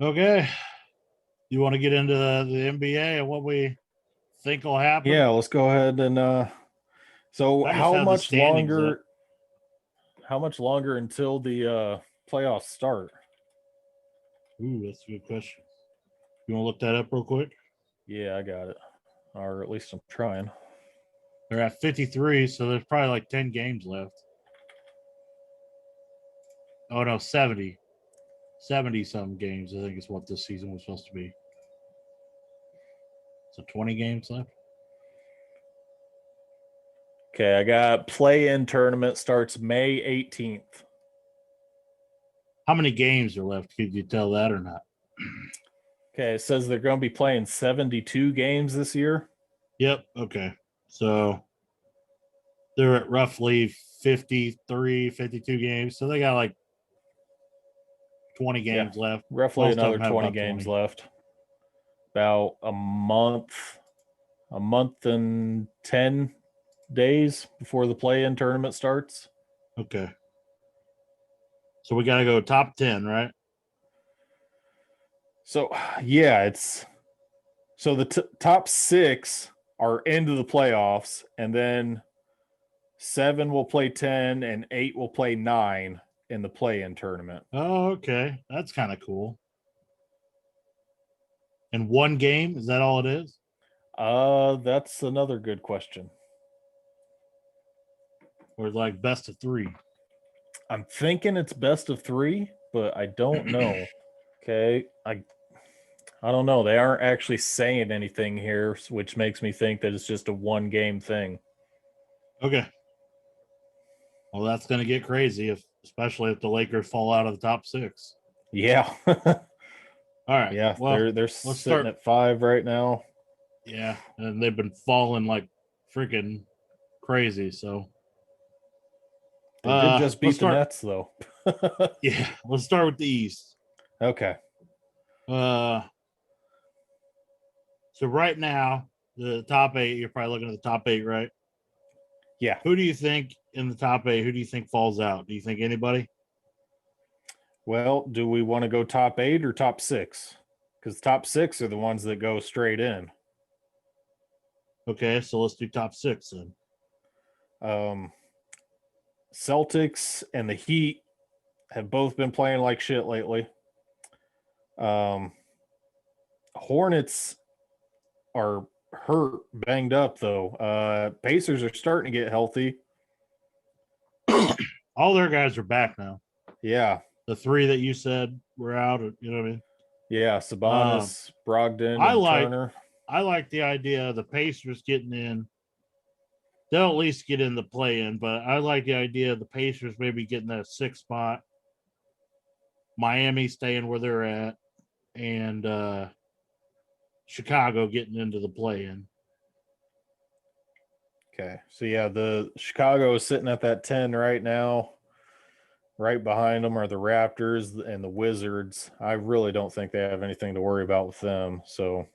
Okay. You want to get into the NBA and what we think will happen? Yeah, let's go ahead and so I just have the standings up. how much longer until the playoffs start? Ooh, that's a good question. You want to look that up real quick? Yeah, I got it. Or at least I'm trying. They're at 53, so there's probably like 10 games left. Oh, no, 70. 70 some games, I think is what this season was supposed to be. So 20 games left. Okay, I got play-in tournament starts May 18th. How many games are left? Could you tell that or not? Okay, it says they're going to be playing 72 games this year. Yep. Okay. So they're at roughly 53, 52 games. So they got like 20 games left. Roughly Most of another them have 20 about games 20. left. About a month and 10 days before the play-in tournament starts. Okay. So we got to go top 10, right? So, yeah, it's so the top 6 are into the playoffs, and then 7 will play 10 and 8 will play 9 in the play-in tournament. Oh, okay. That's kind of cool. And one game, is that all it is? That's another good question. Or like best of 3? I'm thinking it's best of 3, but I don't know. Okay, I don't know. They aren't actually saying anything here, which makes me think that it's just a one game thing. Okay. Well, that's going to get crazy, especially if the Lakers fall out of the top 6. Yeah. All right. Yeah, Well, they're let's sitting start. at 5 right now. Yeah, and they've been falling like freaking crazy. So, They did just let's beat the start. Nets though. Yeah, let's start with the East. Okay. Uh, so right now the top 8. You're probably looking at the top 8, right? Yeah. Who do you think in the top 8? Who do you think falls out? Do you think anybody? Well, do we want to go top 8 or top 6? Because top 6 are the ones that go straight in. Okay, so let's do top 6 then. Celtics and the Heat have both been playing like shit lately. Hornets are hurt, banged up though. Pacers are starting to get healthy. All their guys are back now. Yeah. The 3 that you said were out, you know what I mean? Yeah, Sabonis, Brogdon, and Turner. I like the idea of the Pacers getting in. They'll at least get in the play in, but I like the idea of the Pacers maybe getting that 6th spot. Miami staying where they're at, and Chicago getting into the play in. Okay. So yeah, the Chicago is sitting at that 10 right now. Right behind them are the Raptors and the Wizards. I really don't think they have anything to worry about with them. So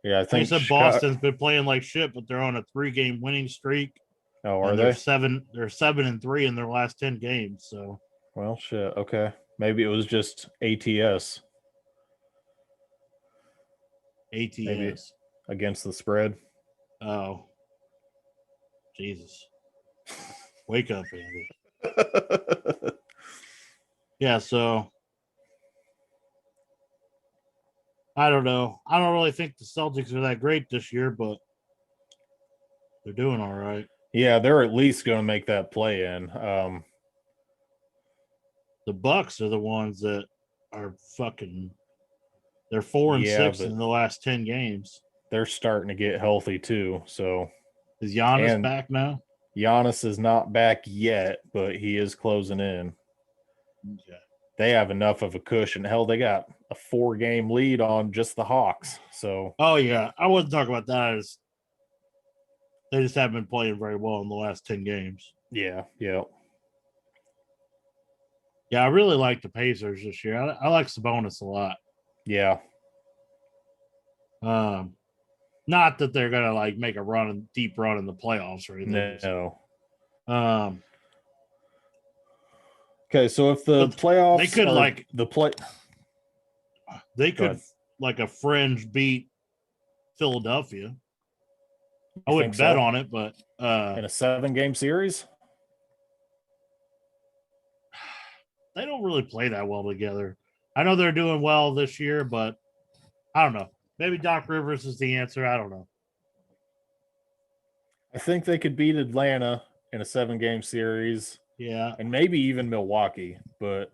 yeah, I Like I think said, Boston's been playing like shit, but they're on a 3-game winning streak. Oh, are and they? They're 7-3 in their last 10 games. So, well, shit. Okay, maybe it was just ATS. Maybe against the spread. Oh, Jesus! Wake up, Andy. Yeah. So I don't know. I don't really think the Celtics are that great this year, but they're doing all right. Yeah, they're at least going to make that play in. The Bucks are the ones that are fucking. They're 4-6 in the last 10 games. They're starting to get healthy too. So is Giannis back now? Giannis is not back yet, but he is closing in. Okay. They have enough of a cushion. Hell, they got a 4-game lead on just the Hawks. So, oh yeah, I wasn't talking about that. They just haven't been playing very well in the last 10 games. Yeah. Yeah, I really like the Pacers this year. I like Sabonis a lot. Yeah. Not that they're gonna like make a deep run in the playoffs or anything. No. Um. Okay, so if the playoffs they could They Go could ahead. like a fringe beat Philadelphia. I You wouldn't think bet so? on it, but In a 7-game series? they don't really play that well together. I know they're doing well this year, but I don't know. Maybe Doc Rivers is the answer. I don't know. I think they could beat Atlanta in a 7-game series Yeah, and maybe even Milwaukee, but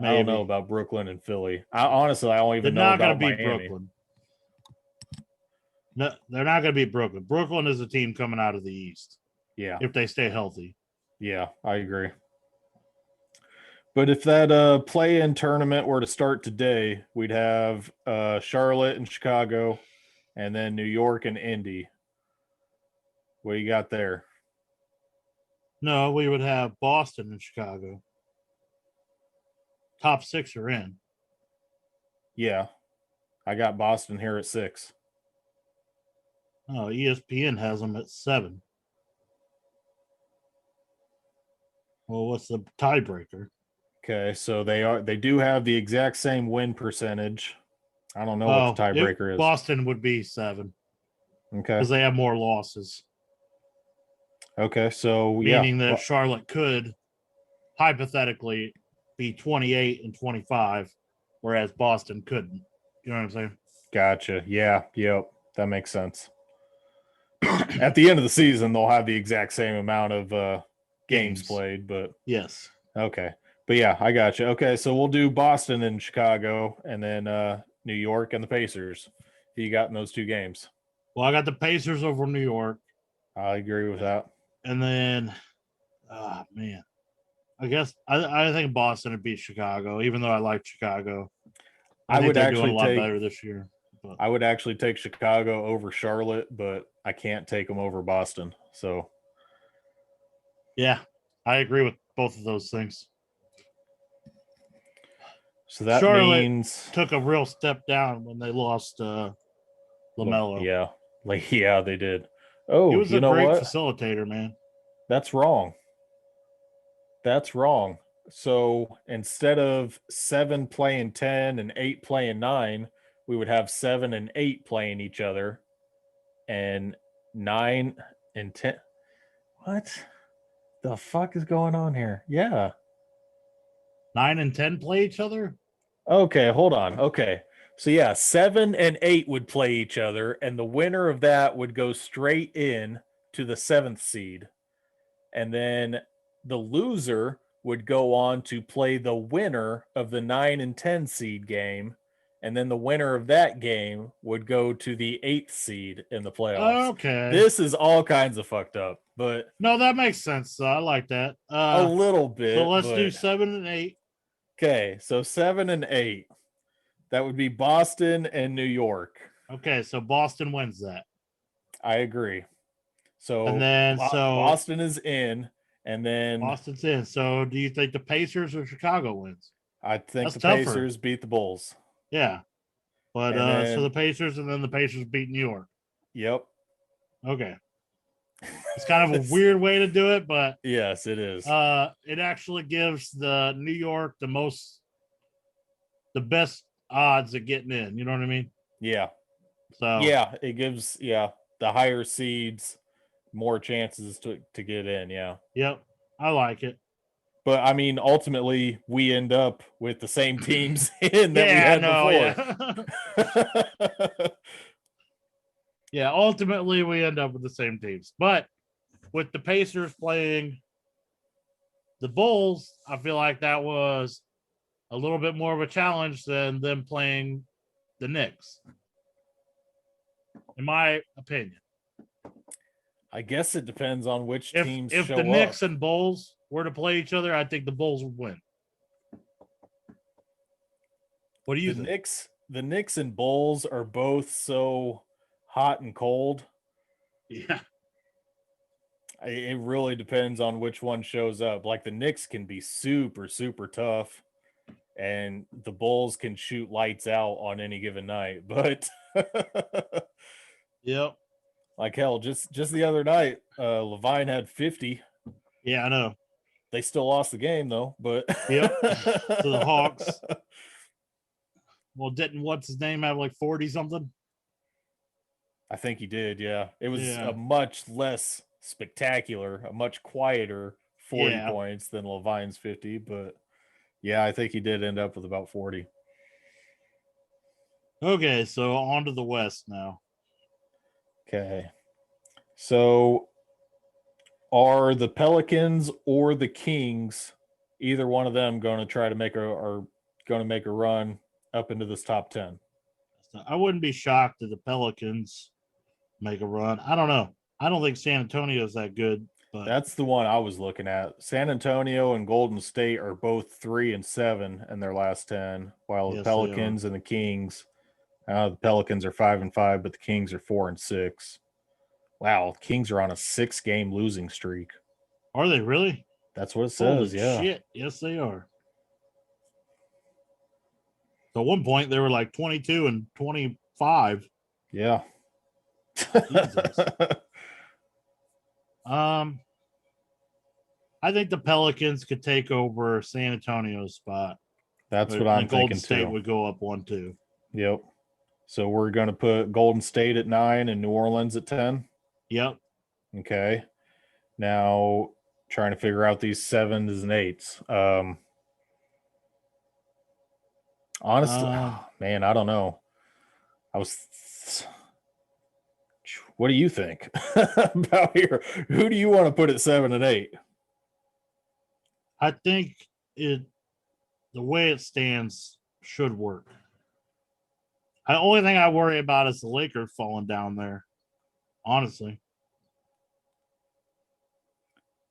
I don't know maybe. about Brooklyn and Philly. I don't They're even know not going to about beat Miami. Brooklyn. No, they're not going to beat Brooklyn. Brooklyn is a team coming out of the East Yeah. if they stay healthy. Yeah, I agree. But if that play-in tournament were to start today, we'd have Charlotte and Chicago, and then New York and Indy. What you got there? No, we would have Boston and Chicago. Top 6 are in. Yeah, I got Boston here at 6. Oh, ESPN has them at 7. Well, what's the tiebreaker? Okay, so they do have the exact same win percentage. I don't know what the tiebreaker is. Boston would be 7 Okay. because they have more losses. Okay, so Meaning that Charlotte could hypothetically be 28 and 25, whereas Boston couldn't. You know what I'm saying? Gotcha. Yeah, yep. That makes sense. At the end of the season, they'll have the exact same amount of games played, but yes. Okay. But yeah, I got you. Okay, so we'll do Boston and Chicago and then New York and the Pacers. Who you got in those 2 games? Well, I got the Pacers over New York. I agree with that. And then, man, I guess I think Boston would beat Chicago, even though I like Chicago. I think they're doing a lot better this year. But. I would actually take Chicago over Charlotte, but I can't take them over Boston. So, yeah, I agree with both of those things. So that Charlotte means took a real step down when they lost LaMelo. Yeah, they did. Oh, he was you a know great what? facilitator, man. That's wrong. So instead of 7 playing 10 and 8 playing 9, we would have 7 and 8 playing each other, and 9 and 10. What the fuck is going on here? Yeah. 9 and 10 play each other? Okay, hold on. Okay. So yeah, 7 and 8 would play each other, and the winner of that would go straight in to the 7th seed. And then the loser would go on to play the winner of the 9 and 10 seed game. And then the winner of that game would go to the 8th seed in the playoffs. Okay. This is all kinds of fucked up, but no, that makes sense. I like that. a little bit. So let's do 7 and 8. Okay, so 7 and 8. That would be Boston and New York. Okay, so Boston wins that. I agree. So and then Boston is in, and then Boston's in. So do you think the Pacers or Chicago wins? I think the Pacers beat the Bulls. Yeah. But so the Pacers, and then the Pacers beat New York. Yep. Okay. It's kind of a weird way to do it, but yes, it is. It actually gives the New York the best odds of getting in. You know what I mean? Yeah. So yeah, it gives the higher seeds more chances to get in. Yeah. Yep. I like it. But I mean, ultimately, we end up with the same teams in that we had before. Yeah. Yeah, ultimately we end up with the same teams. But with the Pacers playing the Bulls, I feel like that was a little bit more of a challenge than them playing the Knicks, in my opinion. I guess it depends on which teams if show the up. Knicks and Bulls were to play each other, I think the Bulls would win. What do you think? The Knicks and Bulls are both so hot and cold. Yeah. It really depends on which one shows up. Like the Knicks can be super, super tough, and the Bulls can shoot lights out on any given night. But yep. Like hell, just the other night, Levine had 50. Yeah, I know. They still lost the game though, but yep, to the Hawks. Well, didn't what's his name have like 40 something? I think he did. Yeah, it was Yeah. a much less spectacular, a much quieter 40 Yeah. points than Levine's 50. But yeah, I think he did end up with about 40. Okay, so on to the West now. Okay, so are the Pelicans or the Kings, either one of them, going to try to make a run up into this top 10? So I wouldn't be shocked if the Pelicans make a run. I don't know. I don't think San Antonio's that good, but That's the one I was looking at. San Antonio and Golden State are both 3-7 in their last 10, while the yes, they are. Pelicans and the Kings, the Pelicans are 5-5, but the Kings are 4-6. Wow, Kings are on a 6-game losing streak. Are they really? That's what it Holy says. Yeah, shit. Yes, they are. So at one point they were like 22 and 25. yeah. Jesus. I think the Pelicans could take over San Antonio's spot. That's But what the I'm Golden thinking State too. would go up 1-2. Yep. So we're going to put Golden State at 9 and New Orleans at 10. Yep. Okay. Now trying to figure out these 7s and 8s. Honestly, man, I don't know. What do you think about here? Who do you want to put at 7 and 8? I think the way it stands should work. The only thing I worry about is the Lakers falling down there, honestly.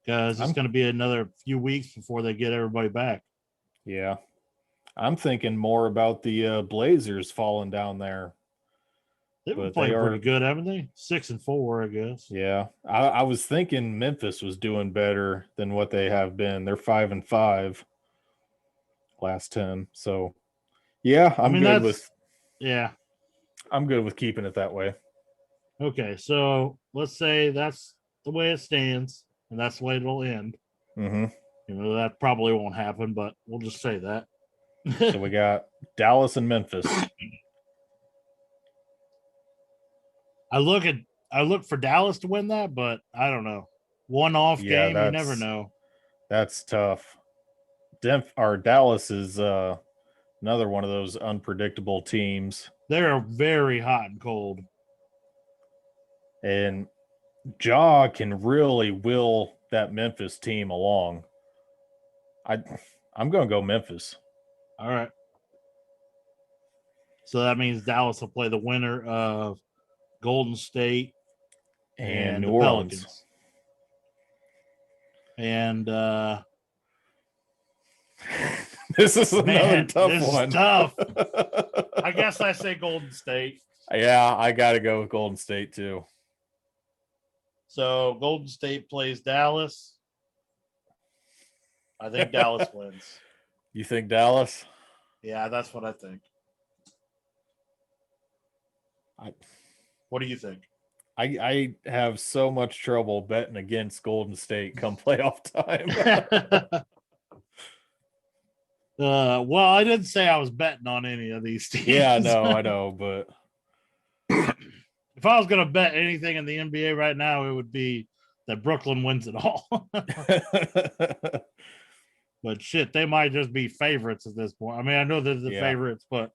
Because it's going to be another few weeks before they get everybody back. Yeah. I'm thinking more about the Blazers falling down there. They've been playing pretty good, haven't they? 6-4, I guess. Yeah. I was thinking Memphis was doing better than what they have been. They're 5-5 last 10. So yeah, I'm good with keeping it that way. Okay, so let's say that's the way it stands, and that's the way it'll end. Mm-hmm. That probably won't happen, but we'll just say that. So we got Dallas and Memphis. I look for Dallas to win that, but I don't know. One-off game, you never know. That's tough. Dallas is another one of those unpredictable teams. They're very hot and cold. And Ja can really will that Memphis team along. I'm going to go Memphis. All right. So that means Dallas will play the winner of Golden State and the New Orleans. Pelicans. And this is another tough one. Tough. I guess I say Golden State. Yeah, I got to go with Golden State too. So Golden State plays Dallas. I think Dallas wins. You think Dallas? Yeah, that's what I think. What do you think? I have so much trouble betting against Golden State come playoff time. Well, I didn't say I was betting on any of these teams. Yeah, no, I know, but if I was going to bet anything in the NBA right now, it would be that Brooklyn wins it all. But shit, they might just be favorites at this point. I mean, I know they're the favorites, but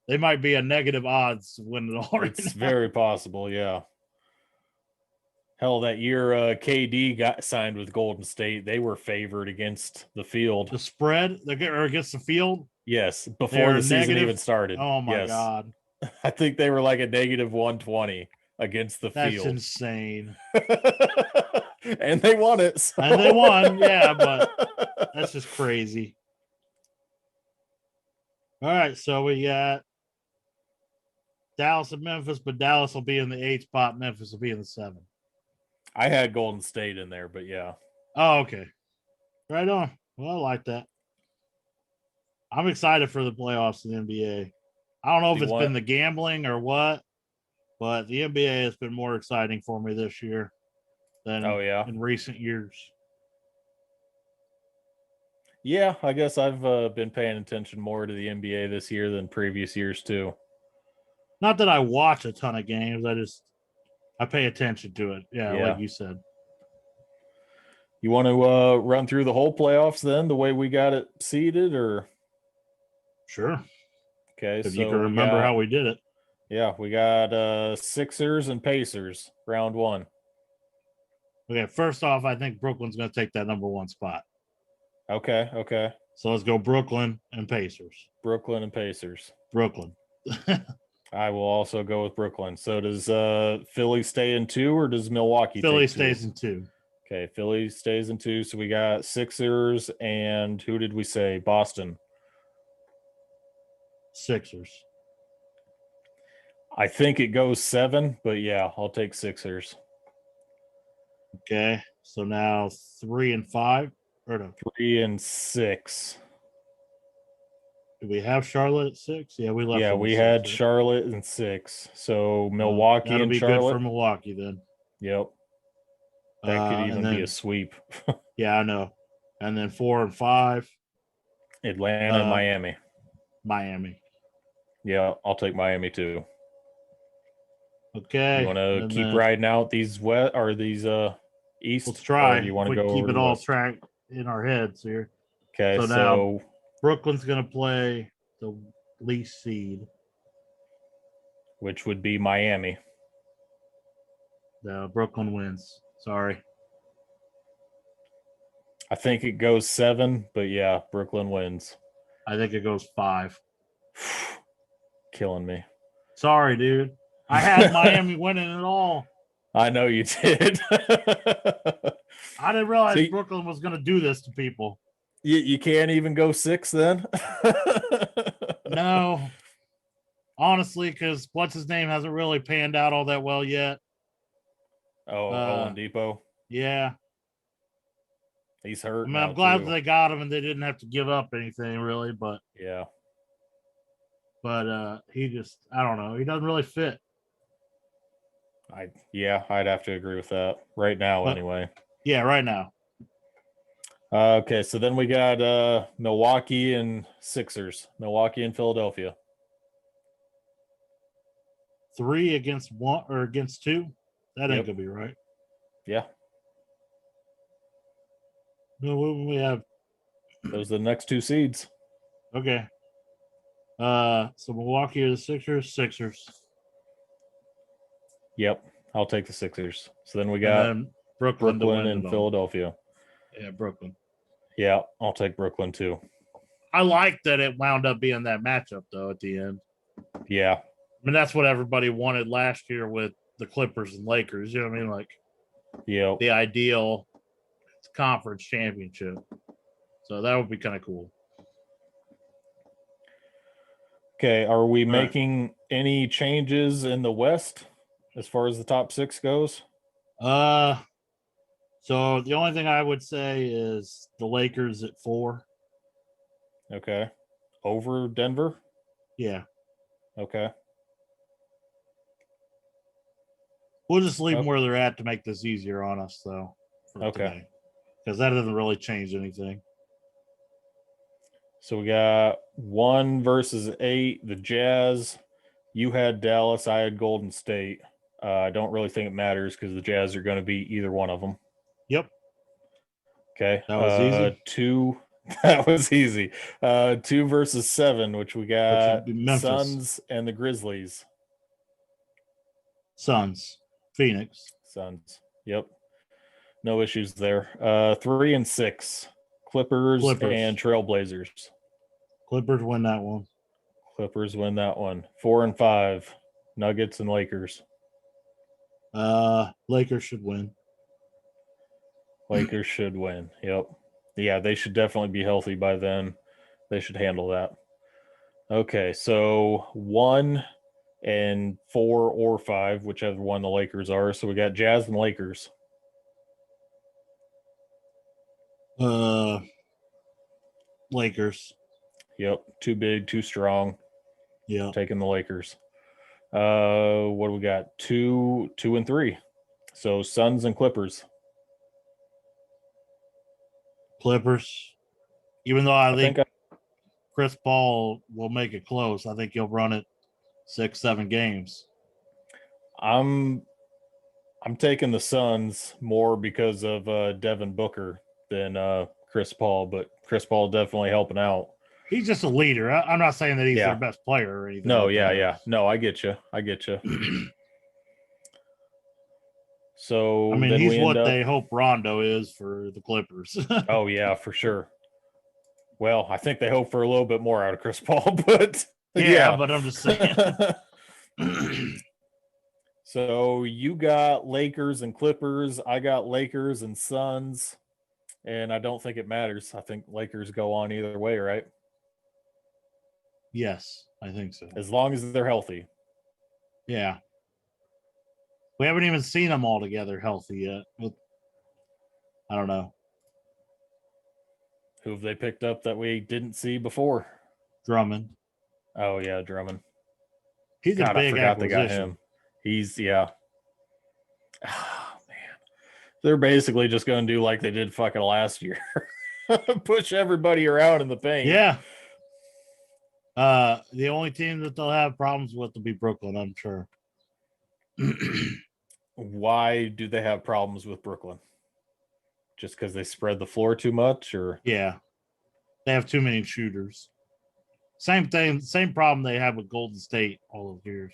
they might be a negative odds to win it all. It's very possible, yeah. Hell, that year KD got signed with Golden State, they were favored against the field. The spread, or against the field? Yes, before the season even started. Oh my God. I think they were like a negative 120 against the field. That's insane. And they won it. So. And they won, yeah, but that's just crazy. All right, so we got Dallas and Memphis, but Dallas will be in the 8th spot. Memphis will be in the 7th. I had Golden State in there, but yeah. Oh, okay. Right on. Well, I like that. I'm excited for the playoffs in the NBA. I don't know if it's been the gambling or what, but the NBA has been more exciting for me this year than in recent years. Yeah, I guess I've been paying attention more to the NBA this year than previous years too. Not that I watch a ton of games. I pay attention to it. Yeah, like Yeah. you said. You want to run through the whole playoffs then, the way we got it seeded, or Sure. okay? If you can So we remember got how we did it. we got Sixers and Pacers round one. Okay, first off, I think Brooklyn's going to take that number 1 spot. Okay. So let's go Brooklyn and Pacers. Brooklyn and Pacers. Brooklyn. I will also go with Brooklyn. So does Philly stay in 2 or does Milwaukee Philly take 2? stays in 2. Okay, Philly stays in 2. So we got Sixers and who did we say? Boston. Sixers. I think it goes 7, but yeah, I'll take Sixers. Okay. So now 3 and 5. Or no, 3 and 6. do we have Charlotte at 6? Yeah, we left. Yeah, them at we 6, had right? Charlotte in 6. So Milwaukee That'll and be Charlotte. good for Milwaukee then. Yep. That could even be a sweep. Yeah, I know. And then 4 and 5. Atlanta and Miami. Miami. Yeah, I'll take Miami too. Okay. You want to keep riding out these east? Let's try. Or do you want to go keep over it the all west? track in our heads here. Okay, So now Brooklyn's going to play the least seed. Which would be Miami. Brooklyn wins. Sorry. I think it goes 7, but yeah, Brooklyn wins. I think it goes 5. Killing me. Sorry, dude. I had Miami winning it all. I know you did. I didn't realize Brooklyn was going to do this to people. You can't even go 6 then? No. Honestly, because what's his name hasn't really panned out all that well yet. Oladipo. Yeah. He's hurt. I mean, I'm glad they got him and they didn't have to give up anything really, but yeah. But he just, I don't know. He doesn't really fit. I'd have to agree with that right now, anyway. Yeah, right now. Okay, so then we got Milwaukee and Sixers. Milwaukee and Philadelphia. 3 against 1 or against 2? That ain't gonna be right. Yeah. No, we have those are the next 2 seeds. Okay. So Milwaukee or the Sixers? Yep, I'll take the Sixers. So then we got Brooklyn and Philadelphia. Yeah, Brooklyn. Yeah, I'll take Brooklyn too. I like that it wound up being that matchup though at the end. Yeah. I mean, that's what everybody wanted last year with the Clippers and Lakers. You know what I mean? Like, yeah, the ideal conference championship. So that would be kind of cool. Okay, are we making any changes in the West as far as the top 6 goes? So the only thing I would say is the Lakers at 4. Okay. Over Denver? Yeah. Okay. We'll just leave them where they're at to make this easier on us, though. Okay. Because that doesn't really change anything. So we got 1 versus 8, the Jazz. You had Dallas, I had Golden State. I don't really think it matters because the Jazz are going to be either one of them. Yep. Okay. That was easy. 2. That was easy. 2 versus 7, which we got Suns and the Grizzlies. Suns. Phoenix. Suns. Yep. No issues there. 3 and 6. Clippers and Trailblazers. Clippers win that one. Clippers win that one. 4 and 5. Nuggets and Lakers. Lakers should win. Lakers should win. Yep. Yeah, they should definitely be healthy by then. They should handle that. Okay, so 1 and 4 or 5, whichever one the Lakers are. So we got Jazz and Lakers. Lakers. Yep. Too big, too strong. Yeah. Taking the Lakers. What do we got? 2 and 3. So Suns and Clippers. Clippers. Even though I I think think Chris Paul will make it close, I think he'll run it 6-7 games. I'm taking the Suns more because of Devin Booker than Chris Paul, but Chris Paul definitely helping out. He's just a leader. I'm not saying that he's Yeah. their best player or anything. No, like yeah, that. yeah. No, I get you. So I mean, then he's we what end up. they hope Rondo is for the Clippers. Oh yeah, for sure. Well, I think they hope for a little bit more out of Chris Paul, but yeah, but I'm just saying. So you got Lakers and Clippers. I got Lakers and Suns. And I don't think it matters. I think Lakers go on either way, right? Yes, I think so. As long as they're healthy. Yeah. We haven't even seen them all together healthy yet. I don't know. Who have they picked up that we didn't see before? Drummond. Oh, yeah, Drummond. He's a big I forgot they got him. He's, yeah. Oh, man. They're basically just going to do like they did fucking last year. Push everybody around in the paint. Yeah. The only team that they'll have problems with will be Brooklyn, I'm sure. Why do they have problems with Brooklyn? Just because they spread the floor too much, or yeah, they have too many shooters. Same thing, same problem they have with Golden State all those years.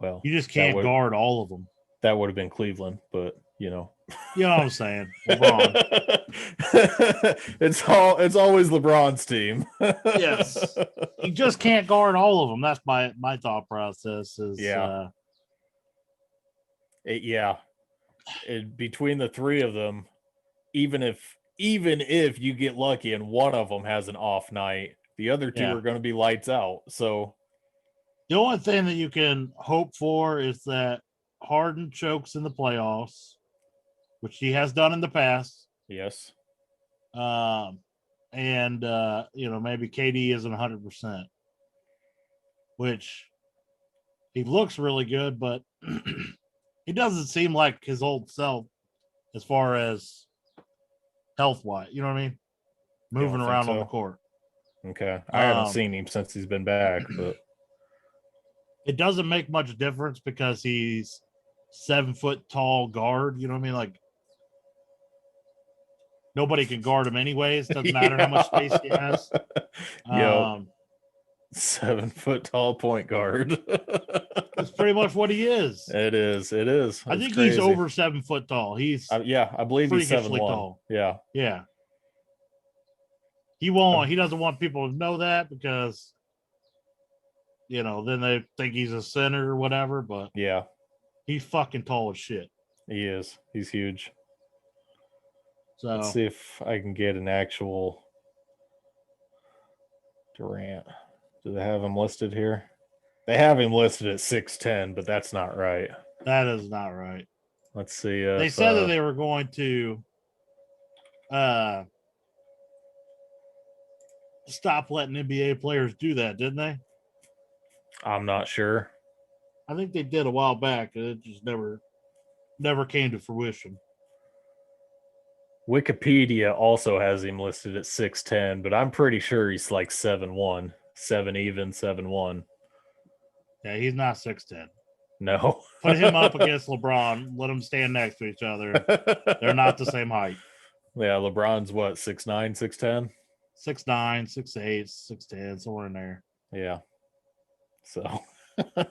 Well, you just can't guard all of them. That would have been Cleveland, but you know what I'm saying. LeBron. it's always LeBron's team. Yes, you just can't guard all of them. That's my thought process. Is between the three of them, even if you get lucky and one of them has an off night, the other two are going to be lights out. So the only thing that you can hope for is that Harden chokes in the playoffs, which he has done in the past. Yes. And maybe KD isn't 100%, which he looks really good, but he doesn't seem like his old self as far as health-wise. You know what I mean? Moving around on the court. Okay. I haven't seen him since he's been back, but it doesn't make much difference because he's 7 foot tall guard. You know what I mean? Like, nobody can guard him anyways. Doesn't matter how much space he has. 7 foot tall point guard. That's pretty much what he is. It is. I think he's over 7 foot tall. He's I believe he's 7'1". tall. Yeah. He won't. He doesn't want people to know that because then they think he's a center or whatever. But yeah, he's fucking tall as shit. He is. He's huge. So let's see if I can get an actual Durant. Do they have him listed here? They have him listed at 6'10", but that's not right. That is not right. Let's see. They said that they were going to stop letting NBA players do that, didn't they? I'm not sure. I think they did a while back. It just never came to fruition. Wikipedia also has him listed at 6'10", but I'm pretty sure he's like 7'1", 7'1". Yeah, he's not 6'10". No. Put him up against LeBron. Let them stand next to each other. They're not the same height. Yeah, LeBron's what, 6'9", 6'10"? 6'9", 6'8", 6'10", somewhere in there. Yeah. So a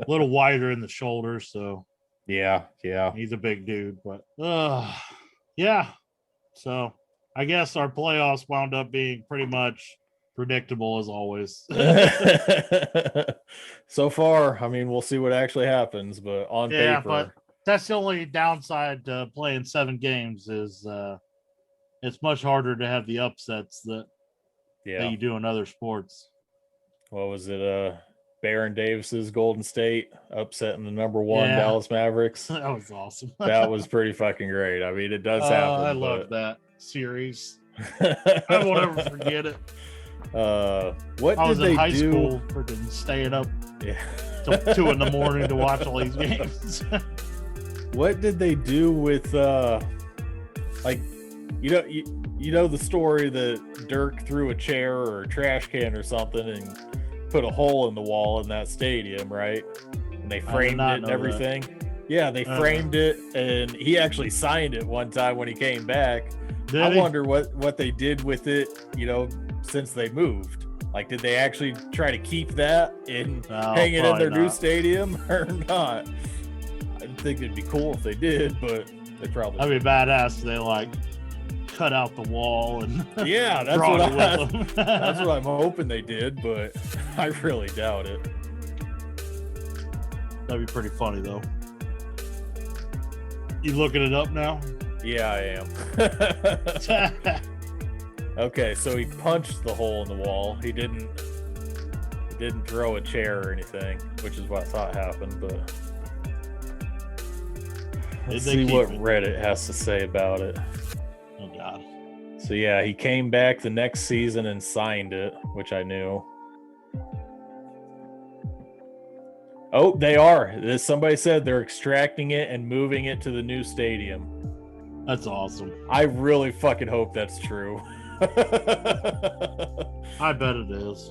little wider in the shoulders, so yeah. He's a big dude, but yeah. So I guess our playoffs wound up being pretty much predictable as always. So far, I mean, we'll see what actually happens, but on paper, but that's the only downside to playing 7 games is it's much harder to have the upsets that you do in other sports. What was it? Baron Davis's Golden State upsetting the number 1 Dallas Mavericks. That was awesome. That was pretty fucking great. I mean, it does happen. I love that series. I won't ever forget it. What I was did in they high do? School, freaking staying up till 2 a.m. to watch all these games. What did they do with You know the story that Dirk threw a chair or a trash can or something and put a hole in the wall in that stadium, right? And they framed it and everything. Yeah, they framed it, and he actually signed it one time when he came back. I wonder what they did with it, since they moved. Like, did they actually try to keep that and hang it in their new stadium or not? I think it'd be cool if they did, but they probably. That'd be badass. They like cut out the wall and yeah, that's what I'm hoping they did, but I really doubt it. That'd be pretty funny though. You looking it up now? Yeah, I am. Okay, so he punched the hole in the wall. He didn't throw a chair or anything, which is what I thought happened, but let's see what Reddit has to say about it. Oh god. So yeah, he came back the next season and signed it, which I knew. Oh, they are. Somebody said they're extracting it and moving it to the new stadium. That's awesome. I really fucking hope that's true. I bet it is.